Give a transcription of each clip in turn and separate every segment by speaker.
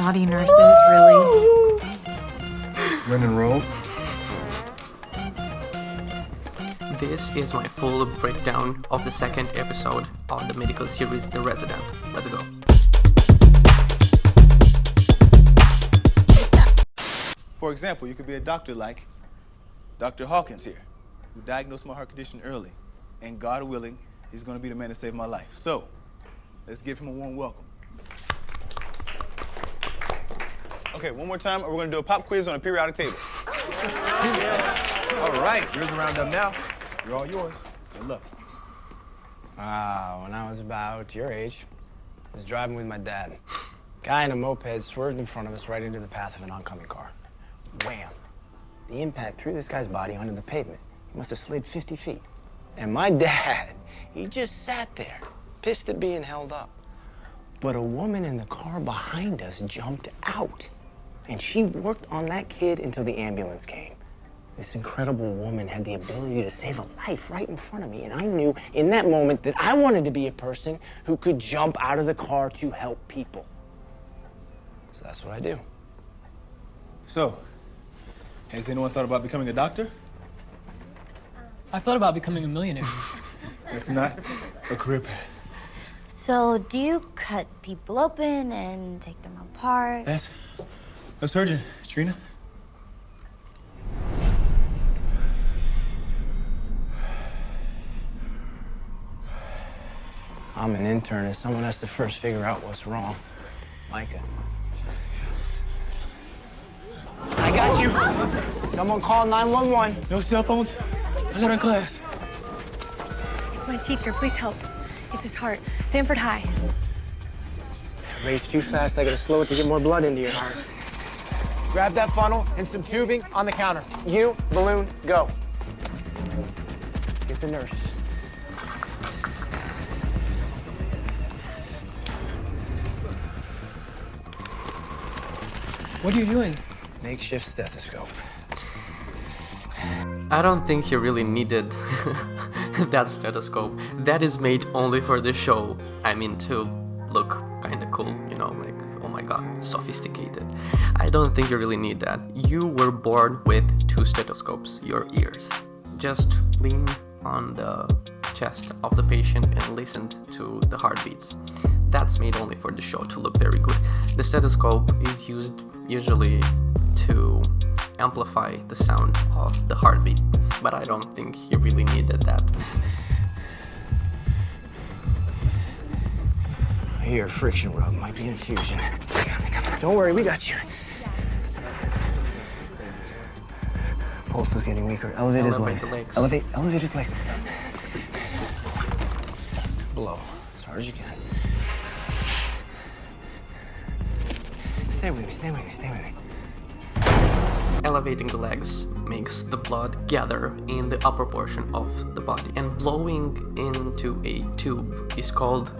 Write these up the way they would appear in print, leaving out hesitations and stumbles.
Speaker 1: Naughty nurses, really.
Speaker 2: When enrolled?
Speaker 3: This is my full breakdown of the second episode of the medical series The Resident. Let's go.
Speaker 4: For example, you could be a doctor like Dr. Hawkins here, who diagnosed my heart condition early. And God willing, he's going to be the man to save my life. So, let's give him a warm welcome. Okay, one more time, and we're going to do a pop quiz on a periodic table.
Speaker 2: All right, here's the roundup now. You're all yours. Good luck.
Speaker 5: When I was about your age, I was driving with my dad. Guy in a moped swerved in front of us right into the path of an oncoming car. Wham! The impact threw this guy's body onto the pavement. He must have slid 50 feet. And my dad, he just sat there, pissed at being held up. But a woman in the car behind us jumped out. And she worked on that kid until the ambulance came. This incredible woman had the ability to save a life right in front of me. And I knew in that moment that I wanted to be a person who could jump out of the car to help people. So that's what I do.
Speaker 4: So, has anyone thought about becoming a doctor?
Speaker 6: I thought about becoming a millionaire.
Speaker 4: That's not a career path.
Speaker 7: So do you cut people open and take them apart?
Speaker 4: That's a surgeon, Trina.
Speaker 5: I'm an internist. Someone has to first figure out what's wrong. Micah. I got you. Someone call 911.
Speaker 4: No cell phones? I got in class.
Speaker 8: It's my teacher. Please help. It's his heart. Sanford High.
Speaker 5: Race too fast. I gotta slow it to get more blood into your heart. Grab that funnel and some tubing on the counter. You, balloon, go. Get the nurse.
Speaker 6: What are you doing?
Speaker 5: Makeshift stethoscope.
Speaker 3: I don't think he really needed that stethoscope. That is made only for the show. I mean, to look kinda cool, you know, like, oh my god, sophisticated. I don't think you really need that. You were born with two stethoscopes, your ears. Just lean on the chest of the patient and listen to the heartbeats. That's made only for the show to look very good. The stethoscope is used usually to amplify the sound of the heartbeat, but I don't think he really needed that.
Speaker 5: I hear a friction rub. Might be infusion. Don't worry, we got you. Pulse is getting weaker. Elevate his legs. Elevate his legs. Blow as hard as you can. Stay with me.
Speaker 3: Elevating the legs makes the blood gather in the upper portion of the body, and blowing into a tube is called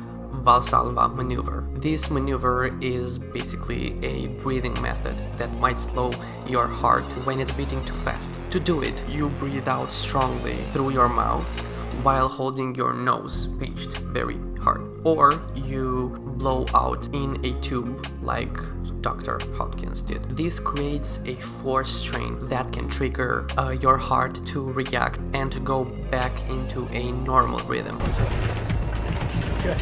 Speaker 3: Valsalva maneuver. This maneuver is basically a breathing method that might slow your heart when it's beating too fast. To do it, you breathe out strongly through your mouth while holding your nose pinched very hard, or you blow out in a tube like Dr. Hawkins did. This creates a force strain that can trigger your heart to react and to go back into a normal rhythm.
Speaker 6: Good.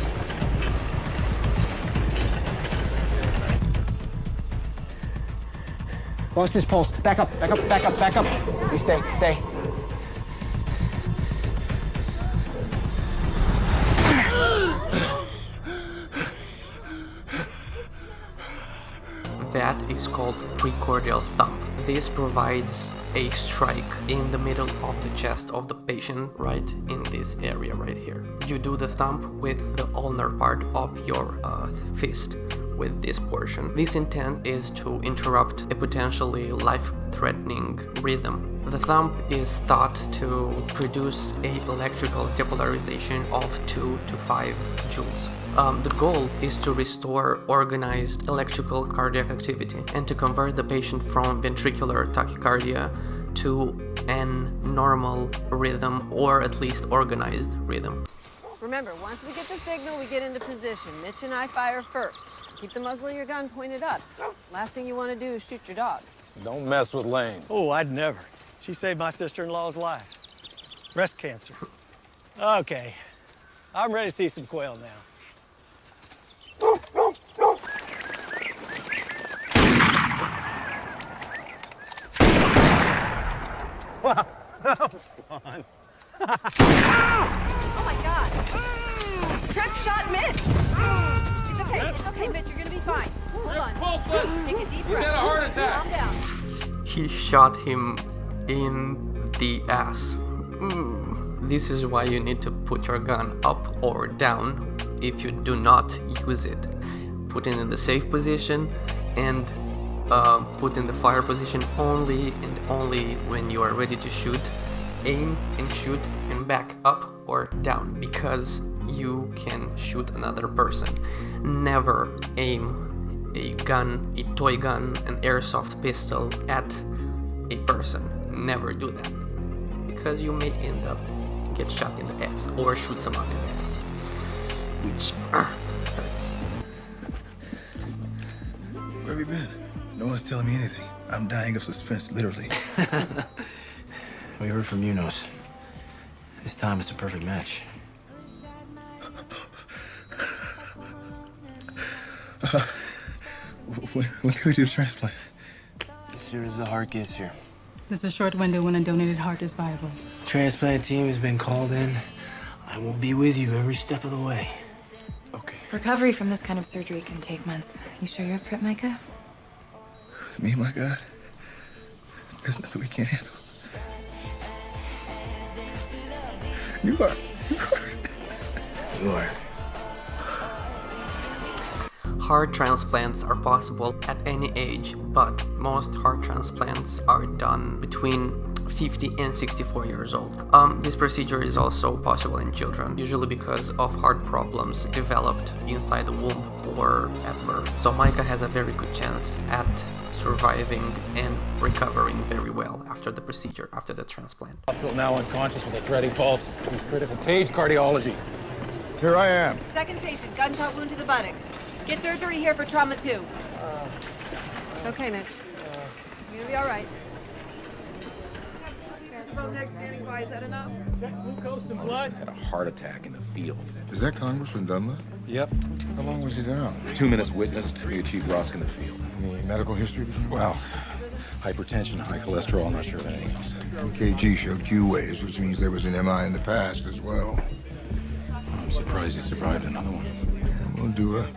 Speaker 5: Lost his pulse. Back up. You stay.
Speaker 3: That is called precordial thump. This provides a strike in the middle of the chest of the patient, right in this area right here. You do the thump with the ulnar part of your fist with this portion. This intent is to interrupt a potentially life-threatening rhythm. The thump is thought to produce a electrical depolarization of 2 to 5 joules. The goal is to restore organized electrical cardiac activity and to convert the patient from ventricular tachycardia to an normal rhythm, or at least organized rhythm.
Speaker 9: Remember, once we get the signal, we get into position. Mitch and I fire first. Keep the muzzle of your gun pointed up. Last thing you want to do is shoot your dog.
Speaker 10: Don't mess with Lane.
Speaker 11: Oh, I'd never. She saved my sister-in-law's life. Breast cancer. Okay, I'm ready to see some quail now. Wow, that was fun.
Speaker 9: Oh my God! Trip shot Mitch! It's okay, Mitch, you're gonna be fine. Hold on. Take a deep breath.
Speaker 10: He's had a heart attack.
Speaker 9: Calm down.
Speaker 3: He shot him in the ass. This is why you need to put your gun up or down if you do not use it. Put it in the safe position and put in the fire position only and only when you are ready to shoot. Aim and shoot and back up or down because you can shoot another person. Never aim a gun, a toy gun, an airsoft pistol at a person. Never do that because you may end up get shot in the ass or shoot someone in the ass, which hurts.
Speaker 4: Where have you been? No one's telling me anything. I'm dying of suspense, literally.
Speaker 5: We heard from Munoz. This time it's a perfect match.
Speaker 4: When can we do the transplant?
Speaker 5: As soon as the heart gets here.
Speaker 1: There's a short window when a donated heart is viable.
Speaker 5: Transplant team has been called in. I will be with you every step of the way.
Speaker 4: Okay.
Speaker 12: Recovery from this kind of surgery can take months. You sure you're up for it, Micah?
Speaker 4: With me, my God, there's nothing we can't handle. You are.
Speaker 5: You are.
Speaker 3: Heart transplants are possible at any age, but most heart transplants are done between 50 and 64 years old. This procedure is also possible in children, usually because of heart problems developed inside the womb or at birth. So Micah has a very good chance at surviving and recovering very well after the procedure, after the transplant.
Speaker 10: Hospital now unconscious with a threading pulse. He's critical. Page cardiology.
Speaker 2: Here I am.
Speaker 9: Second patient, gunshot wound to the buttocks. Get surgery here for trauma 2. Okay, Mitch. You're gonna be all right. Next standing by, is that enough?
Speaker 11: Check glucose and blood.
Speaker 10: Had a heart attack in the field.
Speaker 2: Is that Congressman Dunlap?
Speaker 10: Yep.
Speaker 2: How long was he down?
Speaker 10: 2 minutes witnessed. We achieved Rosk in the field.
Speaker 2: Any medical history?
Speaker 10: Well, hypertension, high cholesterol, not sure of anything else.
Speaker 2: EKG showed Q waves, which means there was an MI in the past as well.
Speaker 10: I'm surprised he survived another one.
Speaker 2: Yeah, we'll do a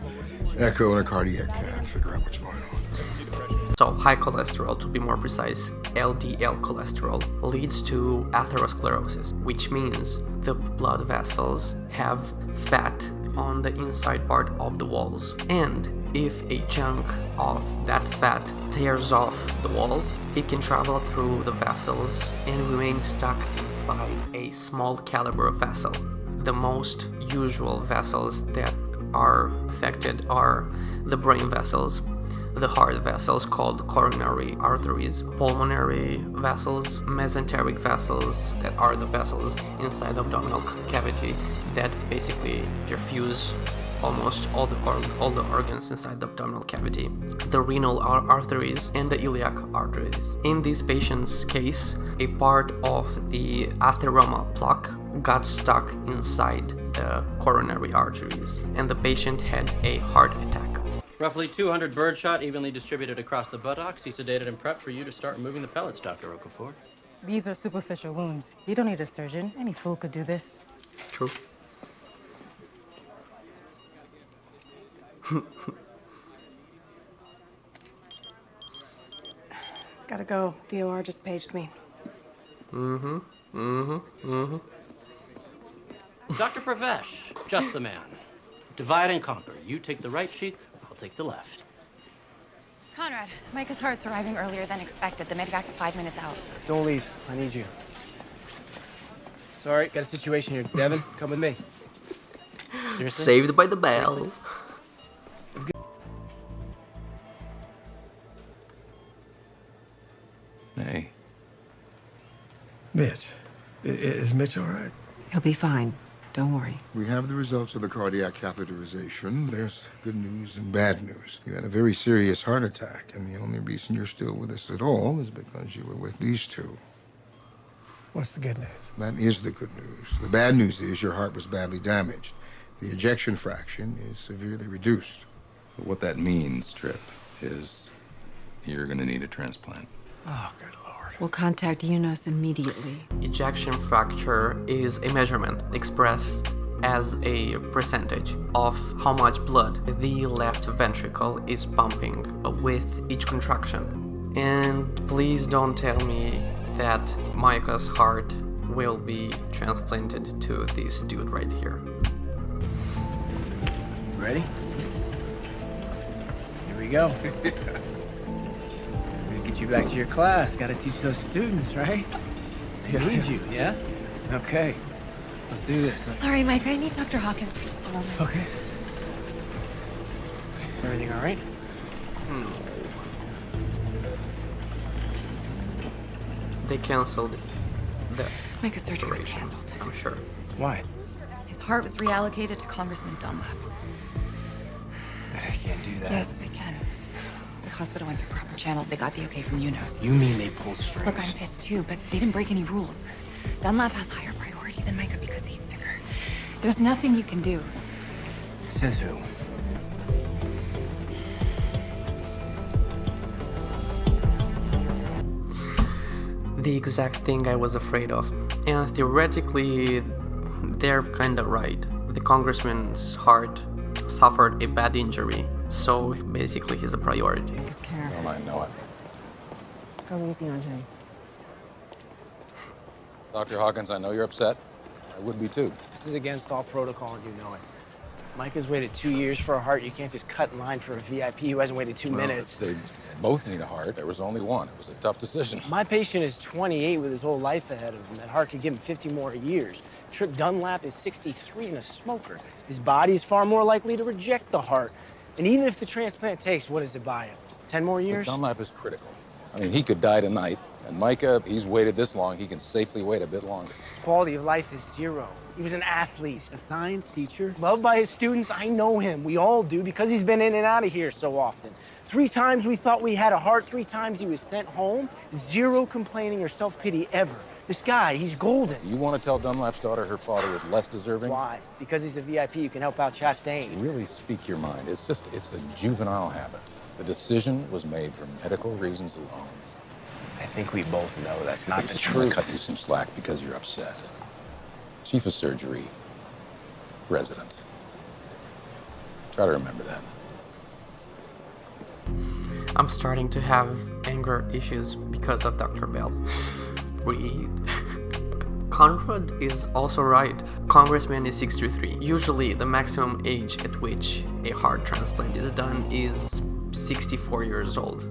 Speaker 2: echo and a cardiac cath, figure out what's going on.
Speaker 3: So high cholesterol, to be more precise, LDL cholesterol, leads to atherosclerosis, which means the blood vessels have fat on the inside part of the walls. And if a chunk of that fat tears off the wall, it can travel through the vessels and remain stuck inside a small caliber vessel. The most usual vessels that are affected are the brain vessels, the heart vessels called coronary arteries, pulmonary vessels, mesenteric vessels that are the vessels inside the abdominal cavity that basically perfuse almost all the organs inside the abdominal cavity, the renal arteries, and the iliac arteries. In this patient's case, a part of the atheroma plaque got stuck inside the coronary arteries, and the patient had a heart attack.
Speaker 13: Roughly 200 birdshot evenly distributed across the buttocks. He sedated and prepped for you to start removing the pellets, Dr. Okafor.
Speaker 1: These are superficial wounds. You don't need a surgeon. Any fool could do this.
Speaker 3: True.
Speaker 1: Gotta go. DOR just paged me.
Speaker 13: Dr. Pravesh, just the man. Divide and conquer. You take the right cheek, I'll take the left.
Speaker 12: Conrad, Micah's heart's arriving earlier than expected. The medevac's 5 minutes out.
Speaker 5: Don't leave. I need you. Sorry, got a situation here. Devin, come with me. Seriously?
Speaker 3: Saved by the bell.
Speaker 5: Seriously?
Speaker 10: Hey.
Speaker 11: Mitch. Is Mitch all right?
Speaker 1: He'll be fine.
Speaker 14: Don't worry.
Speaker 2: We have the results of the cardiac catheterization. There's good news and bad news. You had a very serious heart attack, and the only reason you're still with us at all is because you were with these two.
Speaker 11: What's the good news?
Speaker 2: That is the good news. The bad news is your heart was badly damaged. The ejection fraction is severely reduced.
Speaker 15: So what that means, Trip, is you're going to need a transplant.
Speaker 11: Oh, good Lord.
Speaker 14: We'll contact UNOS immediately.
Speaker 3: Ejection fracture is a measurement expressed as a percentage of how much blood the left ventricle is pumping with each contraction. And please don't tell me that Micah's heart will be transplanted to this dude right here.
Speaker 5: Ready? Here we go. Get you back to your class. Gotta teach those students, right? They need you, yeah? Okay. Let's do this.
Speaker 12: Sorry, Mike. I need Dr. Hawkins for just a moment.
Speaker 5: Okay. Is everything all right?
Speaker 3: They canceled the
Speaker 12: Micah's surgery was
Speaker 3: operation,
Speaker 12: canceled.
Speaker 3: I'm sure.
Speaker 5: Why?
Speaker 12: His heart was reallocated to Congressman Dunlap.
Speaker 5: I can't do that.
Speaker 12: Yes, they can. The hospital went through proper channels. They got the okay from UNOS.
Speaker 5: You mean they pulled strings?
Speaker 12: Look, I'm pissed too, but they didn't break any rules. Dunlap has higher priority than Micah because he's sicker. There's nothing you can do.
Speaker 5: Says who?
Speaker 3: The exact thing I was afraid of. And theoretically, they're kinda right. The congressman's heart suffered a bad injury, so basically he's a priority.
Speaker 14: His care.
Speaker 15: Don't I know it?
Speaker 14: Go easy on him.
Speaker 15: Dr. Hawkins, I know you're upset. I would be too.
Speaker 5: This is against all protocol, and you know it. Micah's waited 2 years for a heart. You can't just cut in line for a VIP who hasn't waited 2 minutes.
Speaker 15: They both need a heart. There was only one. It was a tough decision.
Speaker 5: My patient is 28 with his whole life ahead of him. That heart could give him 50 more years. Trip Dunlap is 63 and a smoker. His body is far more likely to reject the heart. And even if the transplant takes, what does it buy him? 10 more years?
Speaker 15: But Dunlap is critical. I mean, he could die tonight. And Micah, he's waited this long. He can safely wait a bit longer.
Speaker 5: His quality of life is zero. He was an athlete, a science teacher, loved by his students. I know him. We all do because he's been in and out of here so often. 3 times we thought we had a heart. 3 times he was sent home. Zero complaining or self-pity ever. This guy, he's golden.
Speaker 15: You want to tell Dunlap's daughter her father is less deserving?
Speaker 5: Why? Because he's a VIP, you can help out Chastain.
Speaker 15: Really speak your mind. It's a juvenile habit. The decision was made for medical reasons alone.
Speaker 5: I think we both know that's not the
Speaker 15: I'm
Speaker 5: truth.
Speaker 15: gonna cut you some slack because you're upset. Chief of surgery, resident. Try to remember that.
Speaker 3: I'm starting to have anger issues because of Dr. Bell. Breathe. Conrad is also right. Congressman is 63. Usually the maximum age at which a heart transplant is done is 64 years old.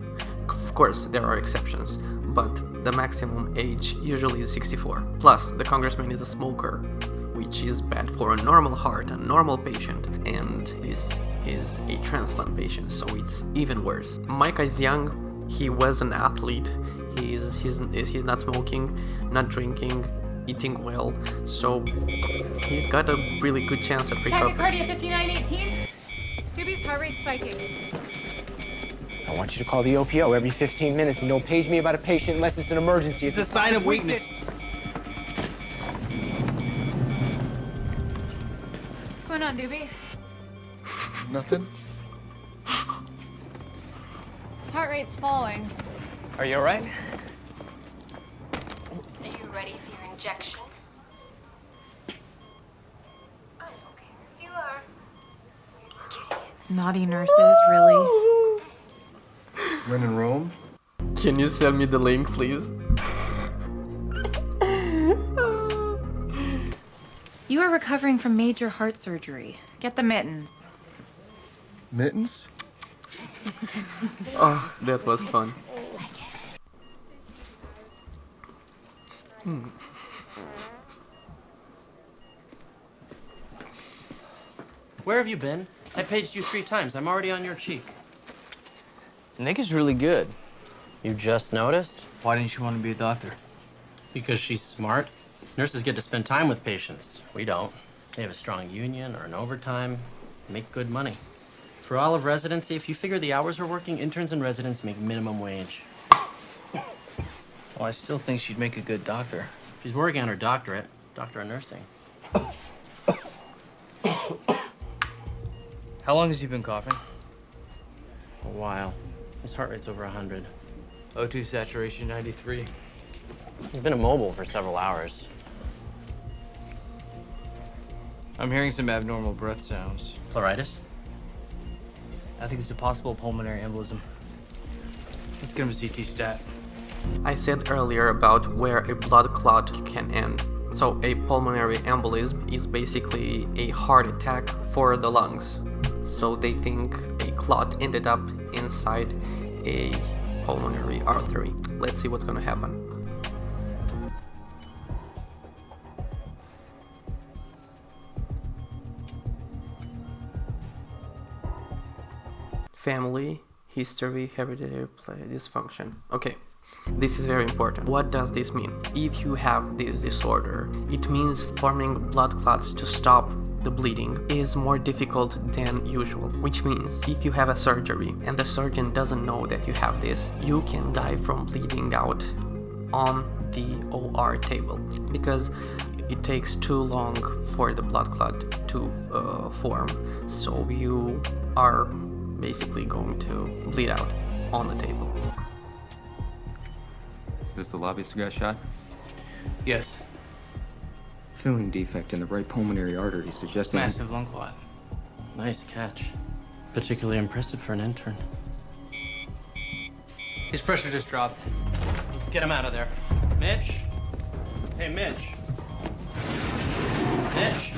Speaker 3: Of course, there are exceptions, but the maximum age usually is 64. Plus, the congressman is a smoker, which is bad for a normal heart, a normal patient, and is a transplant patient, so it's even worse. Micah is young. He was an athlete. He's not smoking, not drinking, eating well, so he's got a really good chance at recovery.
Speaker 12: Tachycardia 5918. Doobie's heart rate spiking.
Speaker 5: I want you to call the OPO every 15 minutes and don't page me about a patient unless it's an emergency.
Speaker 6: It's a sign of weakness.
Speaker 12: What's going on, Doobie?
Speaker 2: Nothing?
Speaker 12: His heart rate's falling.
Speaker 5: Are you all right?
Speaker 12: Are you ready for your injection? I don't care if you are. Naughty nurses, really?
Speaker 2: When in Rome?
Speaker 3: Can you send me the link, please?
Speaker 12: You are recovering from major heart surgery. Get the mittens.
Speaker 2: Mittens?
Speaker 3: Oh, that was fun.
Speaker 13: Where have you been? I paged you 3 times. I'm already on your cheek.
Speaker 5: Nick is really good.
Speaker 13: You just noticed?
Speaker 5: Why didn't you want to be a doctor?
Speaker 13: Because she's smart. Nurses get to spend time with patients. We don't. They have a strong union or an overtime, make good money. For all of residency, if you figure the hours we're working, interns and residents make minimum wage. Well, I still think she'd make a good doctor. She's working on her doctorate, doctor of nursing.
Speaker 6: How long has he been coughing?
Speaker 13: A while. His heart rate's over 100.
Speaker 6: O2 saturation 93.
Speaker 13: He's been immobile for several hours.
Speaker 6: I'm hearing some abnormal breath sounds.
Speaker 13: Pleuritis?
Speaker 6: I think it's a possible pulmonary embolism. Let's get him a CT stat.
Speaker 3: I said earlier about where a blood clot can end. So a pulmonary embolism is basically a heart attack for the lungs. So they think a clot ended up inside a pulmonary artery. Let's see what's gonna happen. Family, history, hereditary dysfunction. Okay, this is very important. What does this mean? If you have this disorder, it means forming blood clots to stop the bleeding is more difficult than usual, which means if you have a surgery and the surgeon doesn't know that you have this, you can die from bleeding out on the OR table because it takes too long for the blood clot to form. So you are basically going to bleed out on the table.
Speaker 16: Is this the lobbyist who got shot?
Speaker 6: Yes.
Speaker 16: Filling defect in the right pulmonary artery suggesting...
Speaker 6: Massive lung clot.
Speaker 13: Nice catch. Particularly impressive for an intern.
Speaker 6: His pressure just dropped.
Speaker 13: Let's get him out of there. Mitch? Hey, Mitch. Mitch?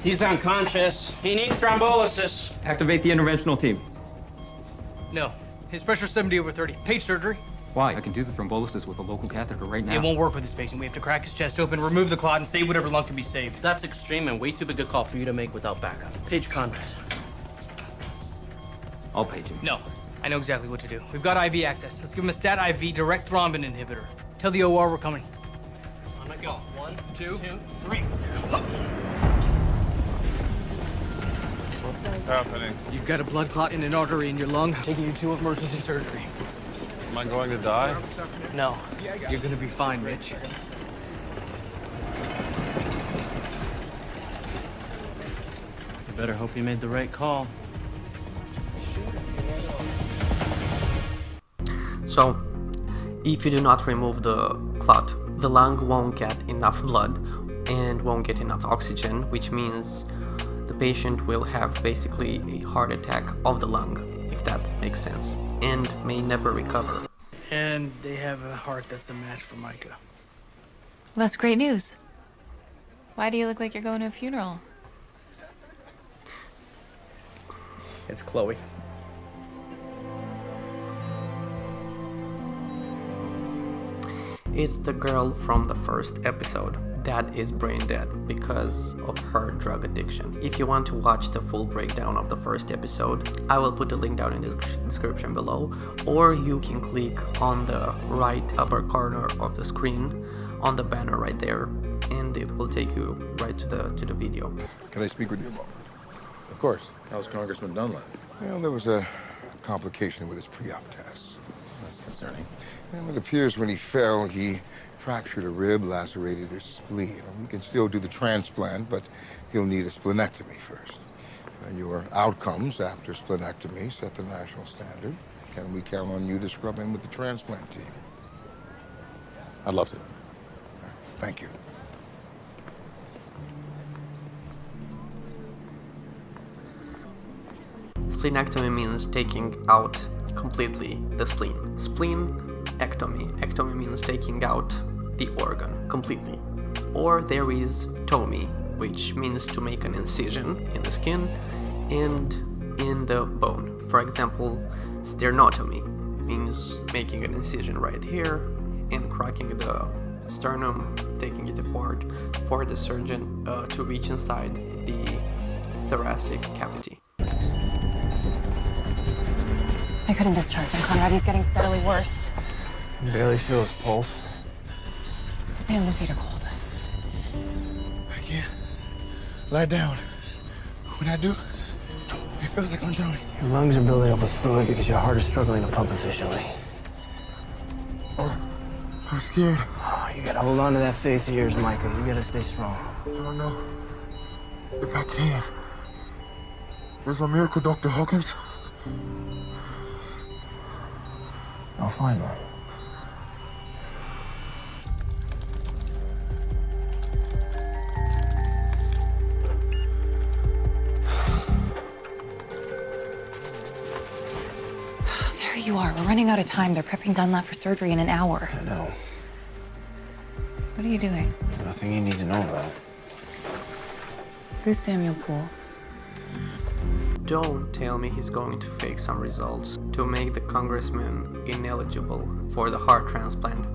Speaker 13: He's unconscious. He needs thrombolysis.
Speaker 16: Activate the interventional team.
Speaker 6: No. His pressure's 70/30. Page surgery.
Speaker 16: Why? I can do the thrombolysis with a local catheter right now.
Speaker 6: It won't work with this patient. We have to crack his chest open, remove the clot, and save whatever lung can be saved.
Speaker 13: That's extreme and way too big a call for you to make without backup. Page Conrad.
Speaker 16: I'll page him.
Speaker 6: No. I know exactly what to do. We've got IV access. Let's give him a stat IV direct thrombin inhibitor. Tell the OR we're coming.
Speaker 13: On a go. 1, 2, 3.
Speaker 17: What's happening?
Speaker 6: You've got a blood clot in an artery in your lung. Taking you to emergency surgery.
Speaker 17: Am I going to die?
Speaker 6: No. You're gonna be fine, Mitch.
Speaker 13: You better hope you made the right call.
Speaker 3: So, if you do not remove the clot, the lung won't get enough blood and won't get enough oxygen, which means the patient will have basically a heart attack of the lung, if that makes sense, and may never recover.
Speaker 6: And they have a heart that's a match for Micah.
Speaker 12: Well, that's great news. Why do you look like you're going to a funeral?
Speaker 6: It's Chloe.
Speaker 3: It's the girl from the first episode that is brain dead because of her drug addiction. If you want to watch the full breakdown of the first episode, I will put the link down in the description below, or you can click on the right upper corner of the screen on the banner right there, and it will take you right to the video.
Speaker 2: Can I speak with you a moment?
Speaker 15: Of course. How's Congressman Dunlap?
Speaker 2: Well, there was a complication with his pre-op test.
Speaker 15: That's concerning.
Speaker 2: And it appears when he fell, he fractured a rib, lacerated his spleen. We can still do the transplant, but he'll need a splenectomy first. Your outcomes after splenectomy set the national standard. Can we count on you to scrub in with the transplant team?
Speaker 15: I'd love to.
Speaker 2: Thank you.
Speaker 3: Splenectomy means taking out completely the spleen. Spleen-ectomy. Ectomy means taking out the organ completely. Or there is tomy, which means to make an incision in the skin and in the bone. For example, sternotomy means making an incision right here and cracking the sternum, taking it apart for the surgeon to reach inside the thoracic cavity.
Speaker 12: I couldn't discharge him, Conrad. He's getting steadily worse.
Speaker 5: I can barely feel his pulse.
Speaker 12: His hands and feet are cold.
Speaker 2: Lie down. When I do, it feels like I'm drowning.
Speaker 5: Your lungs are building up with fluid because your heart is struggling to pump efficiently.
Speaker 2: Oh, I'm scared.
Speaker 5: Oh, you gotta hold on to that faith of yours, Micah. You gotta stay strong.
Speaker 2: I don't know if I can. Where's my miracle, Dr. Hawkins?
Speaker 5: I'll find one.
Speaker 12: There you are. We're running out of time. They're prepping Dunlap for surgery in an hour.
Speaker 5: I know.
Speaker 12: What are you doing?
Speaker 5: Nothing you need to know about.
Speaker 12: Who's Samuel Poole?
Speaker 3: Don't tell me he's going to fake some results to make the congressman ineligible for the heart transplant,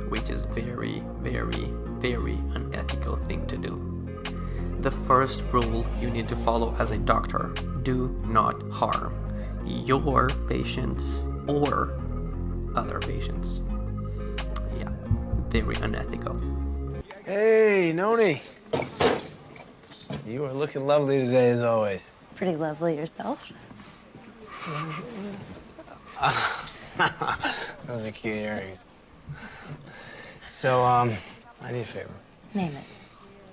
Speaker 3: which is very, very, very unethical thing to do. The first rule you need to follow as a doctor: do not harm your patients or other patients. Yeah, very unethical.
Speaker 5: Hey, Noni. You are looking lovely today, as always.
Speaker 7: Pretty lovely yourself.
Speaker 5: Those are cute earrings. So, I need a favor.
Speaker 7: Name it.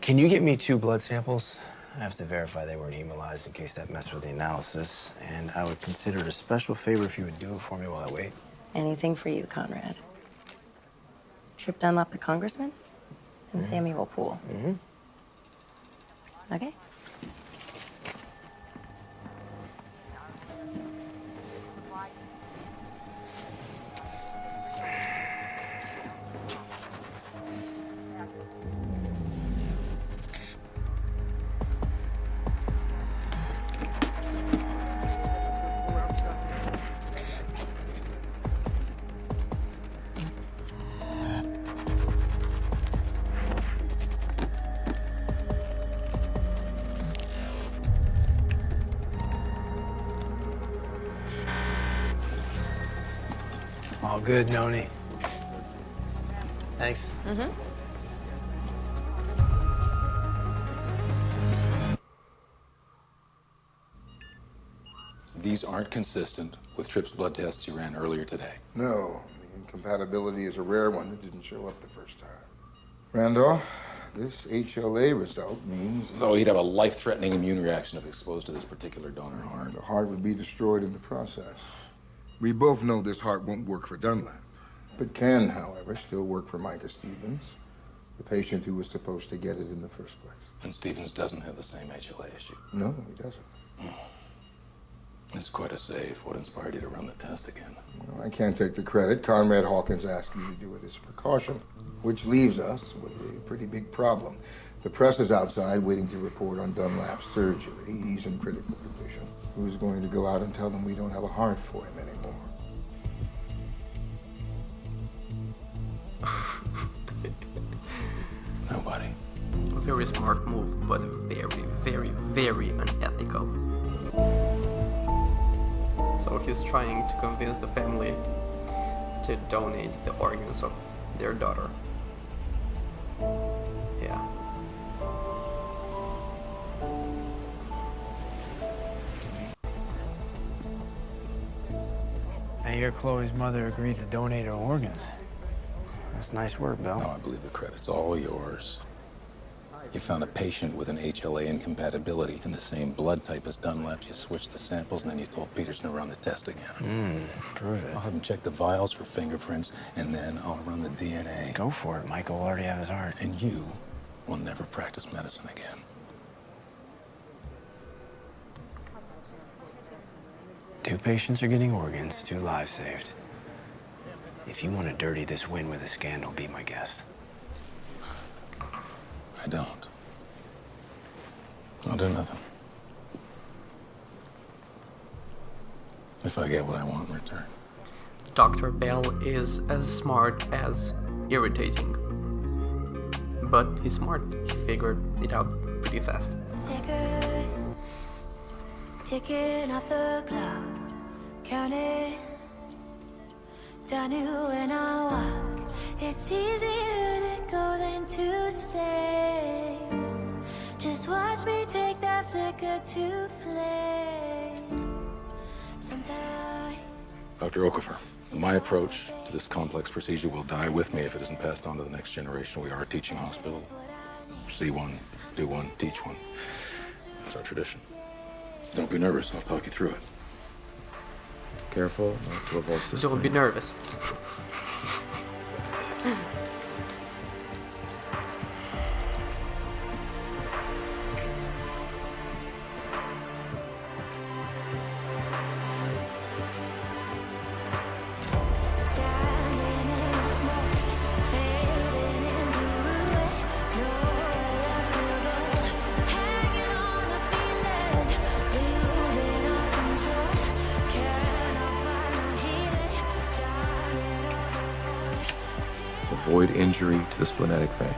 Speaker 5: Can you get me 2 blood samples? I have to verify they weren't hemolyzed in case that messed with the analysis. And I would consider it a special favor if you would do it for me while I wait.
Speaker 7: Anything for you, Conrad. Trip Dunlap, the congressman, and Samuel Poole.
Speaker 5: Mm-hmm.
Speaker 7: Okay.
Speaker 5: All good, Noni. Thanks.
Speaker 7: Mm-hmm.
Speaker 15: These aren't consistent with Tripp's blood tests you ran earlier today.
Speaker 2: No, the incompatibility is a rare one that didn't show up the first time. Randolph, this HLA result means...
Speaker 15: So he'd have a life-threatening immune reaction if exposed to this particular donor heart.
Speaker 2: The heart would be destroyed in the process. We both know this heart won't work for Dunlap, but can, however, still work for Micah Stevens, the patient who was supposed to get it in the first place.
Speaker 15: And Stevens doesn't have the same HLA issue.
Speaker 2: No, he doesn't.
Speaker 15: It's quite a save. What inspired you to run the test again?
Speaker 2: Well, I can't take the credit. Conrad Hawkins asked me to do it as a precaution, which leaves us with a pretty big problem. The press is outside waiting to report on Dunlap's surgery. He's in critical condition. Who's going to go out and tell them we don't have a heart for him anymore?
Speaker 15: Nobody.
Speaker 3: A very smart move, but very, very, very unethical. So he's trying to convince the family to donate the organs of their daughter. Yeah.
Speaker 5: I hear Chloe's mother agreed to donate her organs. That's nice work, Bill.
Speaker 15: No, I believe the credit's all yours. You found a patient with an HLA incompatibility in the same blood type as Dunlap's. You switched the samples, and then you told Peterson to run the test again.
Speaker 5: Prove it.
Speaker 15: I'll have him check the vials for fingerprints, and then I'll run the DNA.
Speaker 5: Go for it. Michael will already have his heart.
Speaker 15: And you will never practice medicine again.
Speaker 5: Two patients are getting organs, 2 lives saved. If you want to dirty this win with a scandal, be my guest.
Speaker 15: I don't. I'll do nothing. If I get what I want in return.
Speaker 3: Dr. Bell is as smart as irritating. But he's smart. He figured it out pretty fast.
Speaker 18: Second, ticking off the clock, counting down you when I walk. It's easier to go than to stay. Just watch me take that flicker to flame. Sometimes.
Speaker 15: Dr. Okafor, my approach to this complex procedure will die with me if it isn't passed on to the next generation. We are a teaching hospital. See one, do one, teach one. It's our tradition. Don't be nervous, I'll talk you through it. Careful not to avulse this.
Speaker 3: Don't be nervous.
Speaker 15: Avoid injury to the splenetic vein.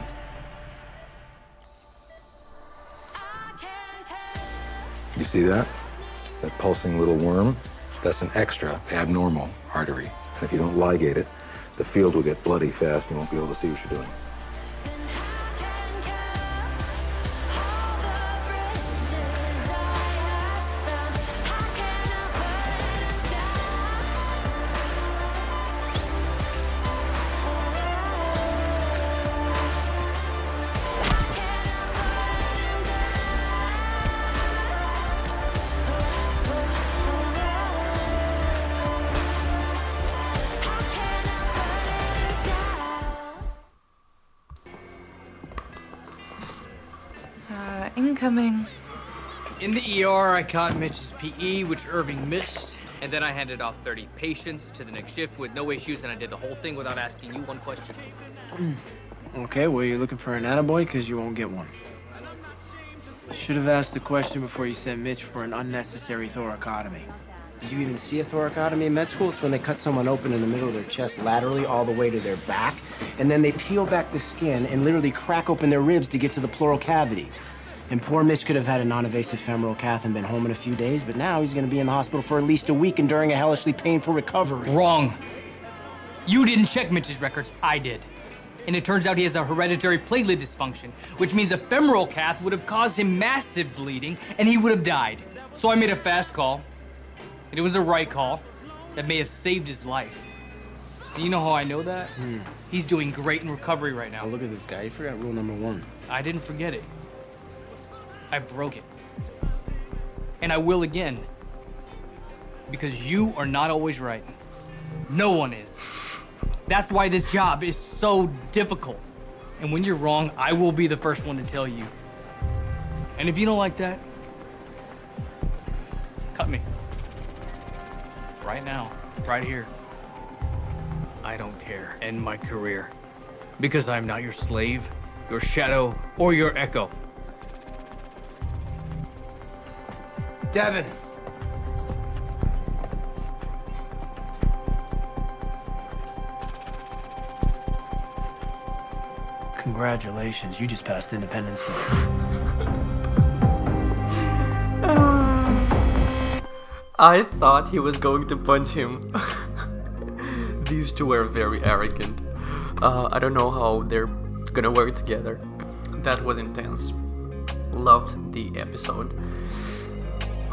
Speaker 15: You see that? That pulsing little worm? That's an extra abnormal artery. And if you don't ligate it, the field will get bloody fast and you won't be able to see what you're doing.
Speaker 12: Incoming.
Speaker 6: In the ER, I caught Mitch's PE, which Irving missed, and then I handed off 30 patients to the next shift with no issues, and I did the whole thing without asking you one question.
Speaker 5: Okay, well, you're looking for an attaboy because you won't get one. Should have asked the question before you sent Mitch for an unnecessary thoracotomy. Did you even see a thoracotomy in med school? It's when they cut someone open in the middle of their chest laterally all the way to their back, and then they peel back the skin and literally crack open their ribs to get to the pleural cavity. And poor Mitch could have had a non-invasive femoral cath and been home in a few days, but now he's gonna be in the hospital for at least a week enduring a hellishly painful recovery.
Speaker 6: Wrong. You didn't check Mitch's records, I did. And it turns out he has a hereditary platelet dysfunction, which means a femoral cath would have caused him massive bleeding and he would have died. So I made a fast call, and it was a right call that may have saved his life. And you know how I know that? He's doing great in recovery right now.
Speaker 5: Oh, look at this guy, you forgot rule number 1.
Speaker 6: I didn't forget it. I broke it. And I will again. Because you are not always right. No one is. That's why this job is so difficult. And when you're wrong, I will be the first one to tell you. And if you don't like that, cut me. Right now, right here. I don't care. End my career. Because I'm not your slave, your shadow, or your echo.
Speaker 5: Devin! Congratulations, you just passed Independence Day.
Speaker 3: I thought he was going to punch him. These two are very arrogant. I don't know how they're gonna work together. That was intense. Loved the episode.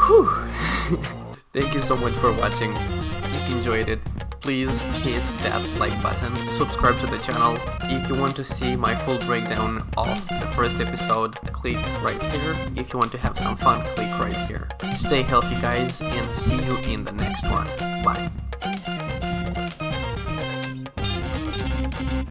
Speaker 3: Whew. Thank you so much for watching. If you enjoyed it, please hit that like button. Subscribe to the channel. If you want to see my full breakdown of the first episode, click right here. If you want to have some fun, click right here. Stay healthy, guys, and see you in the next one. Bye.